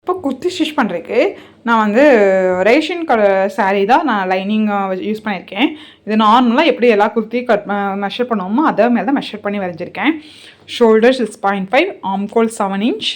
இப்போ குர்த்தி ஸ்டிச் பண்ணுறதுக்கு நான் வந்து ரேஷன் கலர் சாரீ தான் நான் லைனிங் யூஸ் பண்ணியிருக்கேன். இது நார்மலாக எப்படி எல்லா குர்த்தி மெஷர் பண்ணுவோமோ அதே மாதிரி தான் மெஷர் பண்ணி வரைஞ்சிருக்கேன். ஷோல்டர் 6.5, ஆம்கோல் 7 இன்ச்,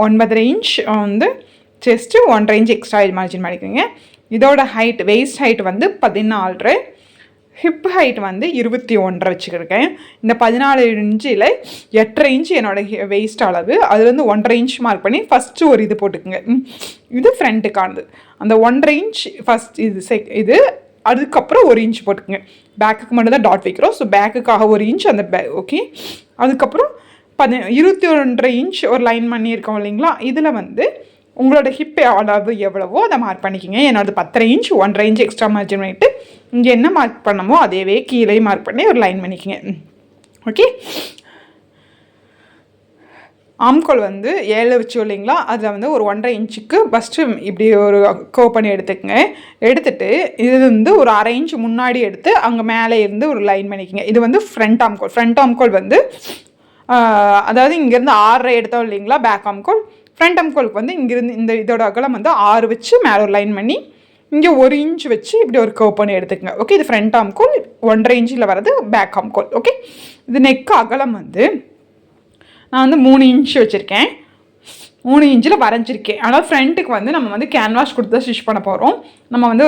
9 இன்ச் வந்து செஸ்ட்டு 1.5 இன்ச் எக்ஸ்ட்ரா மார்ஜின் பண்ணிக்கோங்க. இதோட ஹைட் வெயிஸ்ட் ஹைட் வந்து 14, ஹிப் ஹைட் வந்து 21 வச்சுக்கிருக்கேன். இந்த 14 இன்ச்சில் 8.5 இன்ச் என்னோடய வெயிஸ்ட் அளவு. அதுலேருந்து 1.5 இன்ச் மார்க் பண்ணி ஃபஸ்ட்டு ஒரு இது போட்டுக்குங்க. இது ஃப்ரண்ட்டுக்கானது. அந்த 1.5 இன்ச் ஃபஸ்ட் இது அதுக்கப்புறம் 1 இன்ச் போட்டுக்குங்க. பேக்குக்கு மட்டும் தான் டாட் வைக்கிறோம். ஸோ பேக்குக்காக 1 இன்ச் அந்த ஓகே. அதுக்கப்புறம் 21.5 இன்ச் ஒரு லைன் பண்ணியிருக்கோம் இல்லைங்களா. இதில் வந்து உங்களோட ஹிப் அளவு எவ்வளவோ அதை மார்க் பண்ணிக்கிங்க. என்னோடது 10.5 இன்ச் 1.5 இன்ச் எக்ஸ்ட்ரா மார்ஜின் பண்ணிவிட்டு இங்கே என்ன மார்க் பண்ணமோ அதேவே கீழே மார்க் பண்ணி ஒரு லைன் பண்ணிக்கிங்க. ஓகே. ஆம்கோல் வந்து 7 வச்சு இல்லைங்களா, அதில் வந்து ஒரு 1.5 இன்ச்சுக்கு ஃபஸ்ட்டு இப்படி ஒரு கர்வ் பண்ணி எடுத்துக்கங்க. எடுத்துகிட்டு இது வந்து ஒரு 1/2 இன்ச் முன்னாடி எடுத்து அங்கே மேலே இருந்து ஒரு லைன் பண்ணிக்கிங்க. இது வந்து ஃப்ரண்ட் ஆம்கோல். ஃப்ரண்ட் ஆம்கோல் வந்து அதாவது இங்கேருந்து 6 எடுத்தோம் இல்லைங்களா பேக் ஆம்கோல். ஃப்ரண்ட் ஆம்கோலுக்கு வந்து இங்கேருந்து இந்த இதோட அகலம் வந்து 6 வச்சு மேலே ஒரு லைன் பண்ணி இங்கே 1 இன்ச் வச்சு இப்படி ஒரு கர்வ் பண்ணி எடுத்துக்கங்க. ஓகே. இது ஃப்ரண்ட் ஆம்கோல். 1.5 இன்ச்சில் வரது பேக் ஆம்கோல். ஓகே. இது நெக் அகலம் வந்து நான் வந்து 3 இன்ச் வச்சுருக்கேன். 3 இன்ச்சில் வரைஞ்சிருக்கேன். ஆனால் ஃப்ரண்ட்டுக்கு வந்து நம்ம வந்து கேன்வாஷ் கொடுத்து தான் ஸ்டிச் பண்ண போகிறோம். நம்ம வந்து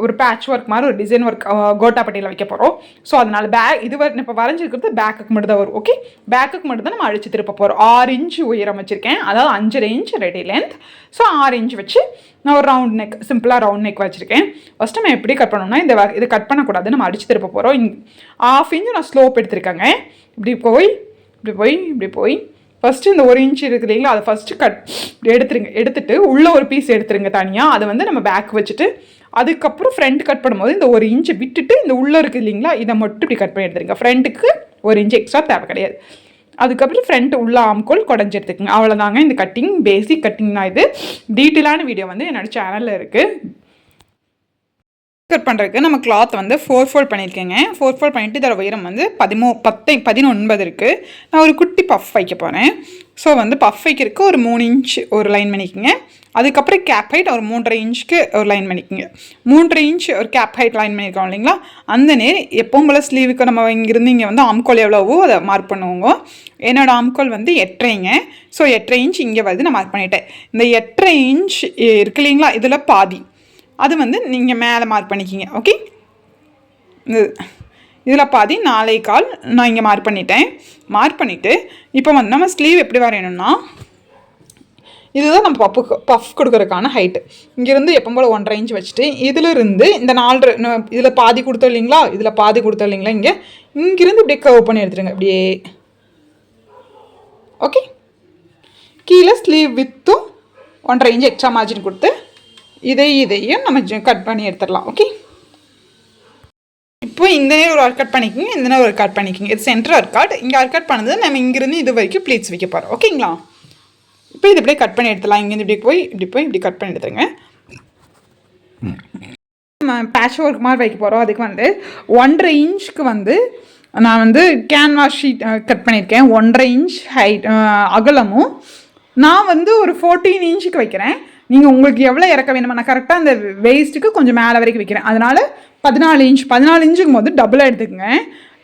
ஒரு பேட்ச் ஒர்க் மாதிரி ஒரு டிசைன் ஒர்க் கோட்டாப்பட்டியில் வைக்க போகிறோம். ஸோ அதனால் இது இப்போ வரைஞ்சிருக்கிறது பேக்குக்கு மட்டும் தான் வரும். ஓகே. பேக்குக்கு மட்டும் தான் நம்ம அழிச்சு திருப்ப போகிறோம். 6 இன்ச் உயரம் வச்சுருக்கேன். அதாவது 5.5 inch ready length. So 6 inch வச்சு நான் ஒரு ரவுண்ட் நெக், சிம்பிளாக ரவுண்ட் நெக் வச்சுருக்கேன். ஃபஸ்ட்டு நம்ம எப்படி கட் பண்ணோம்னா இது கட் பண்ணக்கூடாது, நம்ம அடிச்சு திருப்ப போகிறோம். 1/2 இன்ச் நான் ஸ்லோப் எடுத்திருக்கேங்க. இப்படி போய் ஃபஸ்ட்டு இந்த 1 இன்ச் இருக்குது இல்லைங்களா, அதை ஃபஸ்ட்டு எடுத்துட்டு உள்ளே ஒரு பீஸ் எடுத்துருங்க தனியாக. அதை வந்து நம்ம பேக் வச்சுட்டு அதுக்கப்புறம் ஃப்ரண்ட் கட் பண்ணும்போது இந்த 1 இன்ச்சை விட்டுட்டு இந்த உள்ளே இருக்குது இல்லைங்களா, இதை மட்டும் இப்படி கட் பண்ணி எடுத்துருங்க. ஃப்ரண்ட்டுக்கு 1 இன்ச் எக்ஸ்ட்ரா தேவை கிடையாது. அதுக்கப்புறம் ஃப்ரண்ட் உள்ள ஆம்கோல் குடஞ்சி எடுத்துக்கங்க. அவ்வளோதாங்க இந்த கட்டிங். பேசிக் கட்டிங் தான் இது. டீட்டெயிலான வீடியோ வந்து என்னோடய சேனலில் இருக்குது. கட் பண்ணுறதுக்கு நம்ம கிளாத் வந்து 4 ஃபோல்ட் பண்ணியிருக்கேங்க. 4 ஃபோல்ட் பண்ணிவிட்டு இதோட உயரம் வந்து 19 இருக்குது. நான் ஒரு குட்டி பஃப் வைக்க போகிறேன். ஸோ வந்து பஃப் வைக்கிறதுக்கு ஒரு 3 இன்ச் ஒரு லைன் பண்ணிக்கோங்க. அதுக்கப்புறம் கேப் ஹைட் ஒரு 3.5 இன்ச்சுக்கு ஒரு லைன் பண்ணிக்கோங்க. 3.5 இன்ச் ஒரு கேப் ஹைட் லைன் பண்ணியிருக்கோம் இல்லைங்களா, அந்த நேர் எப்பவும் போல் ஸ்லீவுக்கு நம்ம இங்கேருந்து இங்கே வந்து ஆம்கோல் எவ்வளவோ அதை மார்க் பண்ணுவோங்க. என்னோடய ஆம்கோல் வந்து 8.5ங்க. ஸோ 8.5 இன்ச் இங்கே வருது நான் மார்க் பண்ணிட்டேன். இந்த 8.5 இன்ச் இருக்கு இல்லைங்களா, இதில் பாதி அது வந்து நீங்கள் மேலே மார்க் பண்ணிக்கிங்க. ஓகே. இதில் பாதி 4.25 நான் இங்கே மார்க் பண்ணிட்டேன். மார்க் பண்ணிவிட்டு இப்போ வந்து நம்ம ஸ்லீவ் எப்படி வரையணும்னா, இதுதான் நம்ம பஃப் கொடுக்குறதுக்கான ஹைட்டு. இங்கேருந்து எப்போ போல் 1.5 இன்ச் வச்சுட்டு இதிலிருந்து இந்த 4 இதில் பாதி கொடுத்தோம் இல்லைங்களா, இங்கேருந்து இப்படியே கர்வ் பண்ணி எடுத்துருங்க அப்படியே. ஓகே. கீழே ஸ்லீவ் வித்தும் 1.5 இன்ச் எக்ஸ்ட்ரா மார்ஜின் கொடுத்து இதையும் நம்ம கட் பண்ணி எடுத்துடலாம். ஓகே. இப்போ இந்த ஒரு ஒர்க் கட் பண்ணிக்கோங்க, இந்த ஒரு கட் பண்ணிக்கோங்க. இது சென்டர் ஒர்க் கட். இங்கே ஒர்க் கட் பண்ணது நம்ம இங்கேருந்து இது வரைக்கும் ப்ளீட்ஸ் வைக்க போகிறோம். ஓகேங்களா. இப்போ இது இப்படியே கட் பண்ணி எடுத்துடலாம். இங்கேருந்து இப்படி கட் பண்ணி எடுத்துருங்க. நம்ம பேட்ச் ஒர்க் மாதிரி வைக்க போகிறோம். அதுக்கு வந்து 1.5 இன்ச்சுக்கு வந்து நான் வந்து கேன்வாஸ் ஷீட் கட் பண்ணியிருக்கேன். 1.5 இன்ச் ஹைட் அகலமும் நான் வந்து ஒரு 14 இன்ச்சுக்கு வைக்கிறேன். நீங்கள் உங்களுக்கு எவ்வளோ இறக்க வேணுமா, நான் கரெக்டாக அந்த வெயிஸ்ட்டுக்கு கொஞ்சம் மேலே வரைக்கும் வைக்கிறேன். அதனால் 14 இன்ச்சுக்கும் போது டபுளாக எடுத்துக்கங்க.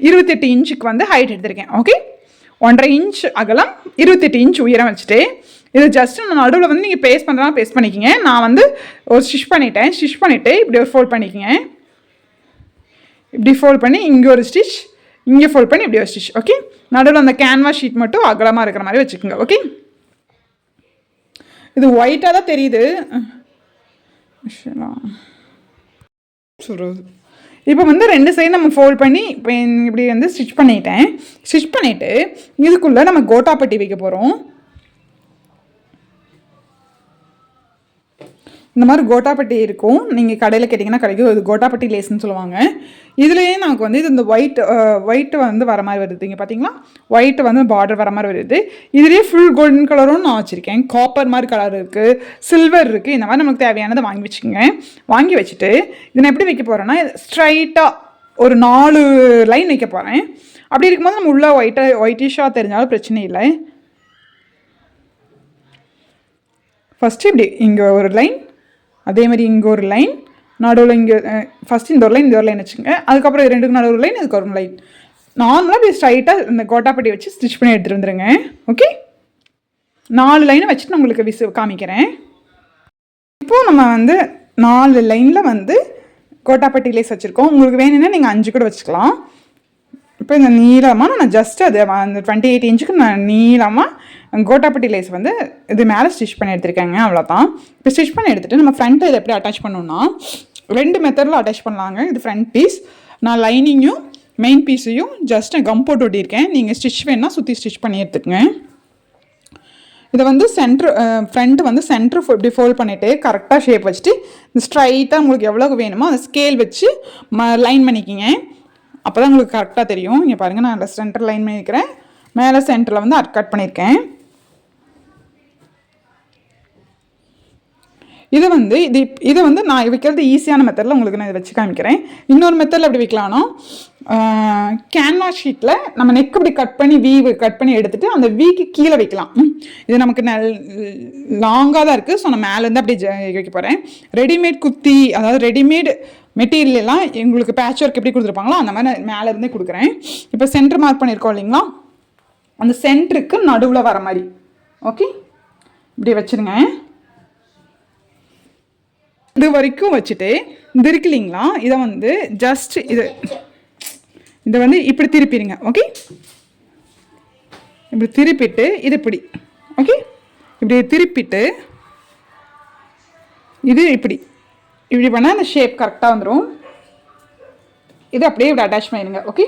28 இன்ச்சுக்கு வந்து ஹைட் எடுத்திருக்கேன். ஓகே. 1.5 இன்ச் அகலம் 28 இன்ச் உயரம் வச்சுட்டு இது ஜஸ்ட்டு நான் நடுவில் வந்து நீங்கள் பேஸ்ட் பண்ணுறதா பேஸ்ட் பண்ணிக்கிங்க. நான் வந்து ஒரு ஸ்டிச் பண்ணிவிட்டு இப்படி ஒரு ஃபோல்ட் பண்ணிக்கோங்க. இப்படி ஃபோல்ட் பண்ணி இங்கே ஒரு ஸ்டிச், இங்கே ஃபோல்ட் பண்ணி இப்படி ஒரு ஸ்டிச். ஓகே. நடுவில் அந்த கேன்வாஸ் ஷீட் மட்டும் அகலமாக இருக்கிற மாதிரி வச்சுக்கோங்க. ஓகே. இது ஒயிட்டாக தான் தெரியுது. சொல்கிறது இப்போ வந்து 2 சைடு நம்ம ஃபோல்ட் பண்ணி இப்போ இப்படி வந்து ஸ்டிச் பண்ணிவிட்டு இதுக்குள்ளே நம்ம கோட்டாப்பட்டி வைக்க போகிறோம். இந்த மாதிரி கோட்டாப்பட்டி இருக்கும். நீங்கள் கடையில் கேட்டிங்கன்னா கிடைக்கும். இது கோட்டாப்பட்டி லேஸ்ன்னு சொல்லுவாங்க. இதுலேயே நமக்கு வந்து இது இந்த ஒயிட்டு வந்து வர மாதிரி வருது. இங்கே பார்த்தீங்களா, ஒயிட்டு வந்து பார்டர் வர மாதிரி வருது. இதுலேயே ஃபுல் கோல்டன் கலரும் நான் வச்சுருக்கேன். காப்பர் மாதிரி கலர் இருக்குது, சில்வர் இருக்குது. இந்த மாதிரி நமக்கு தேவையானதை வாங்கி வச்சுக்கோங்க. வாங்கி வச்சுட்டு இதை நான் எப்படி வைக்க போகிறேன்னா, ஸ்ட்ரைட்டாக ஒரு 4 லைன் வைக்க போகிறேன். அப்படி இருக்கும்போது நம்ம உள்ள ஒயிட்டிஷாக தெரிஞ்சாலும் பிரச்சனை இல்லை. ஃபஸ்ட்டு இப்படி இங்கே ஒரு லைன், அதே மாதிரி இங்கே ஒரு லைன், நடுவில் இங்கே ஃபஸ்ட்டு இந்த ஒரு லைன் இந்த ஒரு லைன் வச்சுங்க. அதுக்கப்புறம் 2க்கு நடுவில் ஒரு லைன், அதுக்கு ஒரு லைன். நார்மலாக இப்படி ஸ்ட்ரைட்டாக இந்த கோட்டாப்பட்டி வச்சு ஸ்டிச் பண்ணி எடுத்துகிட்டு வந்துடுங்க. ஓகே, 4 லைனை வச்சுட்டு நான் உங்களுக்கு காமிக்கிறேன். இப்போது நம்ம வந்து 4 லைனில் வந்து கோட்டாப்பட்டி லேஸ் வச்சுருக்கோம். உங்களுக்கு வேணும்னா நீங்கள் 5 கூட வச்சுக்கலாம். இப்போ இந்த நீளமாக நான் ஜஸ்ட் அது அந்த 28 இன்ச்சுக்கு நான் நீளமாக கோட்டாப்பட்டி லேஸ் வந்து இது மேலே ஸ்டிச் பண்ணி எடுத்துருக்கேங்க. அவ்வளோதான். இப்போ ஸ்டிச் பண்ணி எடுத்துகிட்டு நம்ம ஃப்ரண்ட்டை இதை எப்படி அட்டாச் பண்ணணும்னா 2 மெத்தடில் அட்டாச் பண்ணலாங்க. இது ஃப்ரண்ட் பீஸ். நான் லைனிங்கும் மெயின் பீஸையும் ஜஸ்ட் கம் போட்டு ஒட்டியிருக்கேன். நீங்கள் ஸ்டிச் வேணால் சுற்றி ஸ்டிச் பண்ணி எடுத்துக்கங்க. இதை வந்து ஃப்ரண்ட் வந்து சென்ட்ரு இப்படி ஃபோல்ட் பண்ணிவிட்டு கரெக்டாக ஷேப் வச்சுட்டு இந்த ஸ்ட்ரைட்டாக உங்களுக்கு எவ்வளோ வேணுமோ அந்த ஸ்கேல் வச்சு லைன் பண்ணிக்கிங்க. அப்போ தான் உங்களுக்கு கரெக்டாக தெரியும். இங்கே பாருங்கள், நான் சென்டர் லைன் பண்ணியிருக்கிறேன். மேலே சென்டரில் வந்து கட் பண்ணியிருக்கேன். இதை வந்து நான் வைக்கிறது ஈஸியான மெத்தடில் உங்களுக்கு நான் இதை வச்சு காமிக்கிறேன். இன்னொரு மெத்தடில் எப்படி வைக்கலாம்னா கேன்வாஸ் ஷீட்டில் நம்ம நெக் இப்படி கட் பண்ணி எடுத்துகிட்டு அந்த வீக்கு கீழே வைக்கலாம். இது நமக்கு லாங்காக தான் இருக்குது. ஸோ நான் மேலேருந்து அப்படி வைக்க போகிறேன். ரெடிமேட் குர்த்தி, அதாவது ரெடிமேட் மெட்டீரியல்லாம் உங்களுக்கு பேட்ச் ஒர்க் எப்படி கொடுத்துருப்பாங்களோ அந்த மாதிரி நான் மேலேருந்தே கொடுக்குறேன். இப்போ சென்டர் மார்க் பண்ணியிருக்கோம் இல்லைங்களா, அந்த சென்டருக்கு நடுவில் வர மாதிரி. ஓகே, இப்படி வச்சுருங்க. இது வரைக்கும் வச்சுட்டு இது இருக்கு இல்லைங்களா, இதை வந்து ஜஸ்ட் இதை வந்து இப்படி திருப்பிடுங்க. ஓகே, இப்படி திருப்பிட்டு இது இப்படி. ஓகே, இப்படி திருப்பிட்டு இது இப்படி பண்ணால் அந்த ஷேப் கரெக்டாக வந்துடும். இது அப்படியே இப்படி அட்டாச் பண்ணிடுங்க. ஓகே,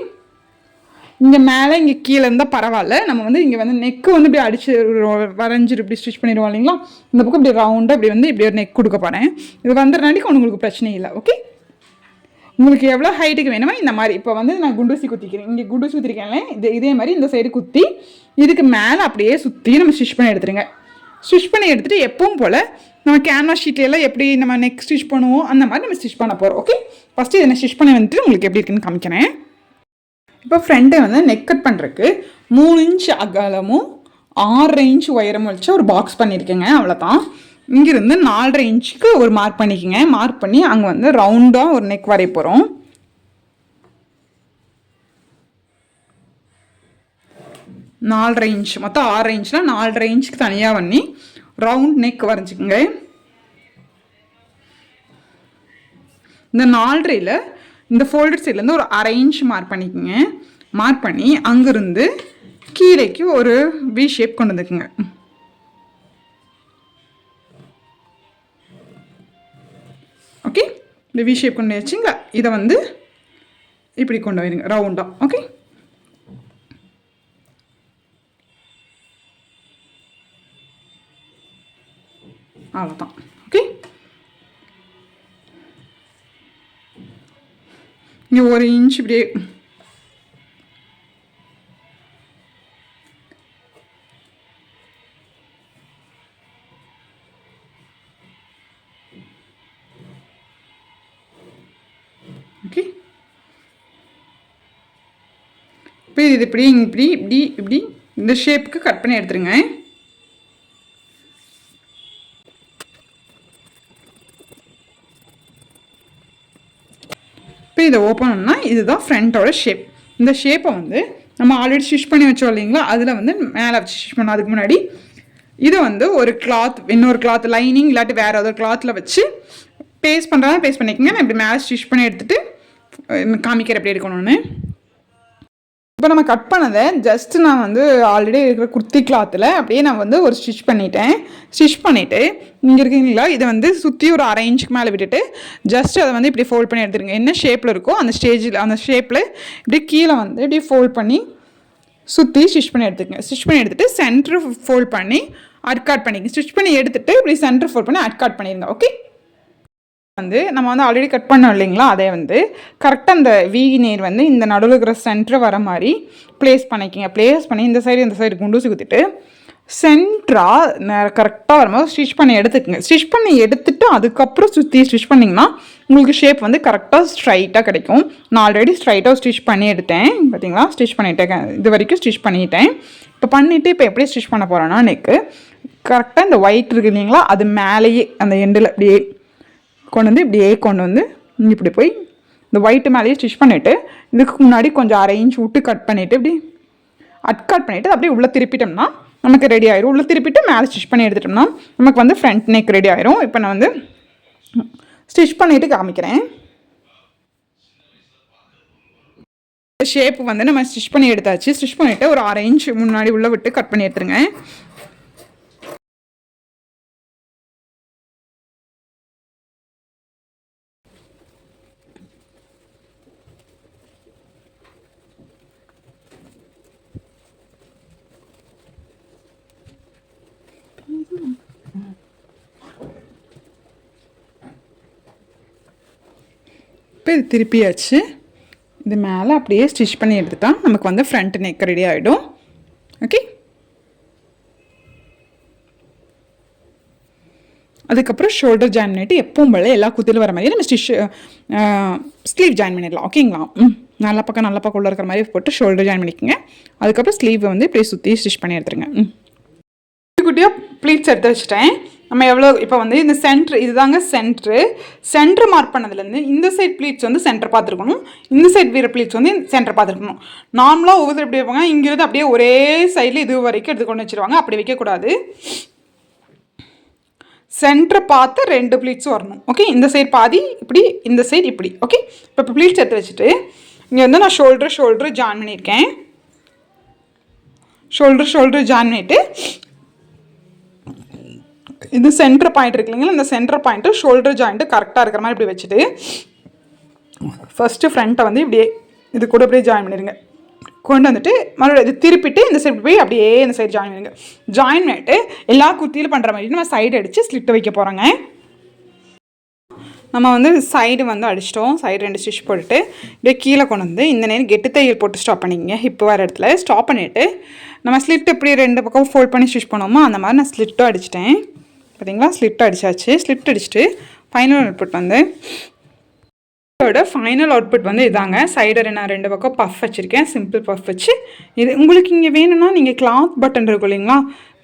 இங்கே மேலே இங்கே கீழே இருந்தால் பரவாயில்ல. நம்ம வந்து இங்கே வந்து நெக்கு வந்து இப்படி அடிச்சு வரைஞ்சிட்டு இப்படி ஸ்டிச் பண்ணிடுவோம் இல்லைங்களா, இந்த பக்கம் இப்படி ரவுண்டாக இப்படி ஒரு நெக் கொடுக்க போகிறேன். இது வந்துடுறனாடிக்கு உங்களுக்கு பிரச்சனை இல்லை. ஓகே, உங்களுக்கு எவ்வளோ ஹைட்டுக்கு வேணுமோ இந்த மாதிரி. இப்போ வந்து நான் குண்டூசி குத்திக்கிறேன். இங்கே குண்டூசி குத்திருக்கேன்ல, இதே மாதிரி இந்த சைடு குத்தி இதுக்கு மேலே அப்படியே சுற்றி நம்ம ஸ்டிச் பண்ணி எடுத்துருங்க. ஸ்டிச் பண்ணி எடுத்துகிட்டு எப்பவும் போல் நம்ம கேன்வாஸ் ஷீட்லையெல்லாம் எப்படி நம்ம நெக் ஸ்டிச் பண்ணுவோம் அந்த மாதிரி நம்ம ஸ்டிச் பண்ண போகிறோம். ஓகே, ஃபஸ்ட்டு இதை ஸ்டிச் பண்ணி வந்துட்டு உங்களுக்கு எப்படி இருக்குன்னு காமிக்கிறேன். இப்போ ஃப்ரண்ட்டை வந்து நெக் கட் பண்ணுறதுக்கு 3 இன்ச் அகலமும் 6 இன்ச் உயரமும் வச்சு ஒரு பாக்ஸ் பண்ணியிருக்கேங்க. அவ்வளோதான். இங்கிருந்து 4.5 இன்ச்சுக்கு ஒரு மார்க் பண்ணிக்கோங்க. மார்க் பண்ணி அங்கே வந்து ரவுண்டாக ஒரு நெக் வரைய போகிறோம். நாலரை இன்ச், மொத்தம் 6 இன்ச்னா 4.5 இன்ச்சுக்கு தனியாக பண்ணி ரவுண்ட் நெக் வரைஞ்சிக்கோங்க. இந்த 4.5ல் இந்த ஃபோல்டர் சைட்லேருந்து ஒரு 1/2 இன்ச் மார்க் பண்ணிக்கோங்க. மார்க் பண்ணி அங்கேருந்து கீழேக்கு ஒரு வி ஷேப் கொண்டு வந்துக்குங்க. ஓகே, இந்த வி ஷேப் கொண்டு வச்சுங்களா, இதை வந்து இப்படி கொண்டு வருங்க ரவுண்டாக. ஓகே, அவ்வளோதான். ஓகே, இங்கே 1 இன்ச் இப்படியே ஓகே. இப்போ இது இப்படி இந்த ஷேப்புக்கு கட் பண்ணி எடுத்துருங்க. இப்போ இதை ஓப்பன் பண்ணால் இதுதான் ஃப்ரண்ட்டோட ஷேப். இந்த ஷேப்பை வந்து நம்ம ஆல்ரெடி ஸ்டிச் பண்ணி வச்சோம் இல்லைங்களா, அதில் வந்து மேலே வச்சு ஸ்டிச் பண்ணோம். அதுக்கு முன்னாடி இதை வந்து ஒரு கிளாத், இன்னொரு கிளாத் லைனிங் இல்லாட்டி வேறு ஏதாவது கிளாத்தில் வச்சு பேஸ்ட் பண்ணுறதா பேஸ்ட் பண்ணிக்கோங்க. நான் இப்படி மேலே ஸ்டிச் பண்ணி எடுத்துகிட்டு காமிக்கிற எப்படி எடுக்கணும்னு. இப்போ நம்ம கட் பண்ணதை ஜஸ்ட் நான் வந்து ஆல்ரெடி இருக்கிற குர்த்தி கிளாத்தில் அப்படியே நான் வந்து ஒரு ஸ்டிச் பண்ணிவிட்டு இங்கே இருக்கீங்களா, இதை வந்து சுற்றி ஒரு 1/2 இன்ச்சுக்கு மேலே விட்டுட்டு ஜஸ்ட் அதை வந்து இப்படி ஃபோல்ட் பண்ணி எடுத்துருங்க. என்ன ஷேப்பில் இருக்கோ அந்த ஷேப்பில் இப்படி கீழே வந்து இப்படி ஃபோல்ட் பண்ணி சுற்றி ஸ்டிச் பண்ணி எடுத்துக்கங்க. ஸ்டிச் பண்ணி எடுத்துகிட்டு சென்டர் ஃபோல்ட் பண்ணி அட்காட் பண்ணிக்கங்க. ஸ்டிச் பண்ணி எடுத்துகிட்டு இப்படி சென்டர் ஃபோல்ட் பண்ணி அட்காட் பண்ணிடுங்க. ஓகே, வந்து நம்ம வந்து ஆல்ரெடி கட் பண்ணோம் இல்லைங்களா, அதை வந்து கரெக்டாக அந்த வி நேர் வந்து இந்த நடுவில் இருக்கிற சென்டர் வர மாதிரி ப்ளேஸ் பண்ணிக்கோங்க. ப்ளேஸ் பண்ணி இந்த சைடு குண்டூசி குத்திட்டு சென்டராக கரெக்டாக வரும்போது ஸ்டிச் பண்ணி எடுத்துக்கோங்க. ஸ்டிச் பண்ணி எடுத்துகிட்டு அதுக்கப்புறம் சுற்றி ஸ்டிச் பண்ணிங்கன்னா உங்களுக்கு ஷேப் வந்து கரெக்டாக ஸ்ட்ரைட்டாக கிடைக்கும். நான் ஆல்ரெடி ஸ்ட்ரைட்டாக ஸ்டிச் பண்ணி எடுத்தேன். பார்த்தீங்களா, ஸ்டிச் பண்ணிட்டேன். இது வரைக்கும் ஸ்டிச் பண்ணிட்டேன். இப்போ பண்ணிவிட்டு இப்போ எப்படி ஸ்டிச் பண்ண போகிறேன்னா நெக்கு கரெக்டாக இந்த ஒயிட் இருக்கு இல்லைங்களா, அது மேலேயே அந்த எண்டில் இப்படியே கொண்டு வந்து இப்படி போய் இந்த ஒயிட்டு மேலேயே ஸ்டிச் பண்ணிவிட்டு இதுக்கு முன்னாடி கொஞ்சம் 1/2 இன்ச் விட்டு கட் பண்ணிவிட்டு இப்படி கட் பண்ணிவிட்டு அப்படியே உள்ளே திருப்பிட்டோம்னா நமக்கு ரெடி ஆயிரும். உள்ளே திருப்பிட்டு மேலே ஸ்டிச் பண்ணி எடுத்துட்டோம்னா நமக்கு வந்து ஃப்ரண்ட் நெக் ரெடி ஆயிரும். இப்போ நான் வந்து ஸ்டிச் பண்ணிவிட்டு காமிக்கிறேன். ஷேப்பு வந்து நம்ம ஸ்டிச் பண்ணி எடுத்தாச்சு. ஸ்டிச் பண்ணிவிட்டு ஒரு 1/2 இன்ச் முன்னாடி உள்ளே விட்டு கட் பண்ணி எடுத்துருங்க. இப்போ இது திருப்பியாச்சு. இது மேலே அப்படியே ஸ்டிச் பண்ணி எடுத்துட்டால் நமக்கு வந்து ஃப்ரண்ட் நெக் ரெடி ஆகிடும். ஓகே, அதுக்கப்புறம் ஷோல்டர் ஜாயின் பண்ணிவிட்டு எப்பவும் போல எல்லா குத்திலும் வர மாதிரி நம்ம ஸ்லீவ் ஜாயின் பண்ணிடலாம். ஓகேங்களா, நல்ல பக்கம் உள்ள இருக்கிற மாதிரி போட்டு ஷோல்டர் ஜாயின் பண்ணிக்கோங்க. அதுக்கப்புறம் ஸ்லீவ் வந்து இப்படியே சுற்றி ஸ்டிச் பண்ணி எடுத்துருங்க. குட்டியாக ப்ளீட்ஸ் எடுத்து வச்சுட்டேன். நம்ம எவ்வளோ இப்போ வந்து இந்த இதுதாங்க சென்ட்ரு மார்க் பண்ணதுலேருந்து இந்த சைட் ப்ளீட்ஸ் வந்து சென்டர் பார்த்துருக்கணும், இந்த சைட் வீர ப்ளீட்ஸ் வந்து சென்டர் பார்த்துருக்கணும். நார்மலாக ஒவ்வொரு எப்படி வைப்பாங்க, இங்கிருந்து அப்படியே ஒரே சைடில் இது வரைக்கும் எடுத்து கொண்டு வச்சுருவாங்க. அப்படி வைக்கக்கூடாது. சென்டரை பார்த்து 2 ப்ளீட்ஸும் வரணும். ஓகே, இந்த சைடு பாதி இப்படி, இந்த சைடு இப்படி. ஓகே, இப்போ ப்ளீட்ஸ் எடுத்து வச்சுட்டு இங்கே வந்து நான் ஷோல்டர் ஜாயின் பண்ணியிருக்கேன். ஷோல்டர் ஜாயின் பண்ணிவிட்டு இது சென்டர் பாயிண்ட் இருக்கு இல்லைங்களா, இந்த சென்டர் பாயிண்ட்டு ஷோல்டர் ஜாயிண்ட்டு கரெக்டாக இருக்கிற மாதிரி இப்படி வச்சுட்டு ஃபஸ்ட்டு ஃப்ரண்ட்டை வந்து இப்படியே இது கூட அப்படியே ஜாயின் பண்ணிடுங்க. கொண்டு வந்துட்டு மறுபடியும் இது திருப்பிட்டு இந்த சைடு போய் அப்படியே இந்த சைடு ஜாயின் பண்ணிடுங்க. ஜாயின் பண்ணிவிட்டு எல்லா குர்த்தியிலும் பண்ணுற மாதிரி நம்ம சைடு அடித்து ஸ்லிட்டு வைக்க போகிறோங்க. நம்ம வந்து சைடு வந்து அடிச்சிட்டோம். சைடு 2 ஸ்டிச் போட்டுட்டு இப்படியே கீழே கொண்டு வந்து இந்த நேரம் கெட்டு தையல் போட்டு ஸ்டாப் பண்ணிக்கங்க. ஹிப்பு வர இடத்துல ஸ்டாப் பண்ணிவிட்டு நம்ம ஸ்லிட் இப்படி 2 பக்கம் ஃபோல்ட் பண்ணி ஸ்டிச் பண்ணுவோமோ அந்த மாதிரி நான் ஸ்லிட்டும் அடிச்சிட்டேன். பார்த்தீங்களா, ஸ்லிட் அடித்தாச்சு. ஸ்லிட் அடிச்சுட்டு ஃபைனல் அவுட்புட் வந்து ஃபைனல் அவுட்புட் வந்து இதாங்க. சைடர் நான் 2 பக்கம் பஃப் வச்சுருக்கேன், சிம்பிள் பஃப் வச்சு. இது உங்களுக்கு இங்கே வேணும்னா நீங்கள் கிளாத் பட்டன் இருக்கும் இல்லைங்களா,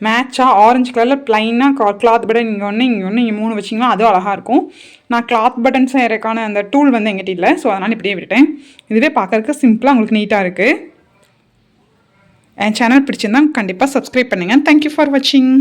மேட்சாக ஆரஞ்சு கலரில் ப்ளைனாக கிளாத் பட்டன் இங்கே ஒன்று இங்கே 3 வச்சிங்கன்னா அதுவும் அழகாக இருக்கும். நான் கிளாத் பட்டன் செய்கிறதுக்கான அந்த டூல் வந்து எங்கிட்ட இல்லை, ஸோ அதனால் இப்படியே விட்டுட்டேன். இதுவே பார்க்குறதுக்கு சிம்பிளாக உங்களுக்கு நீட்டாக இருக்குது. என் சேனல் பிடிச்சிருந்தா கண்டிப்பாக சப்ஸ்கிரைப் பண்ணுங்கள். தேங்க்யூ ஃபார் வாட்சிங்.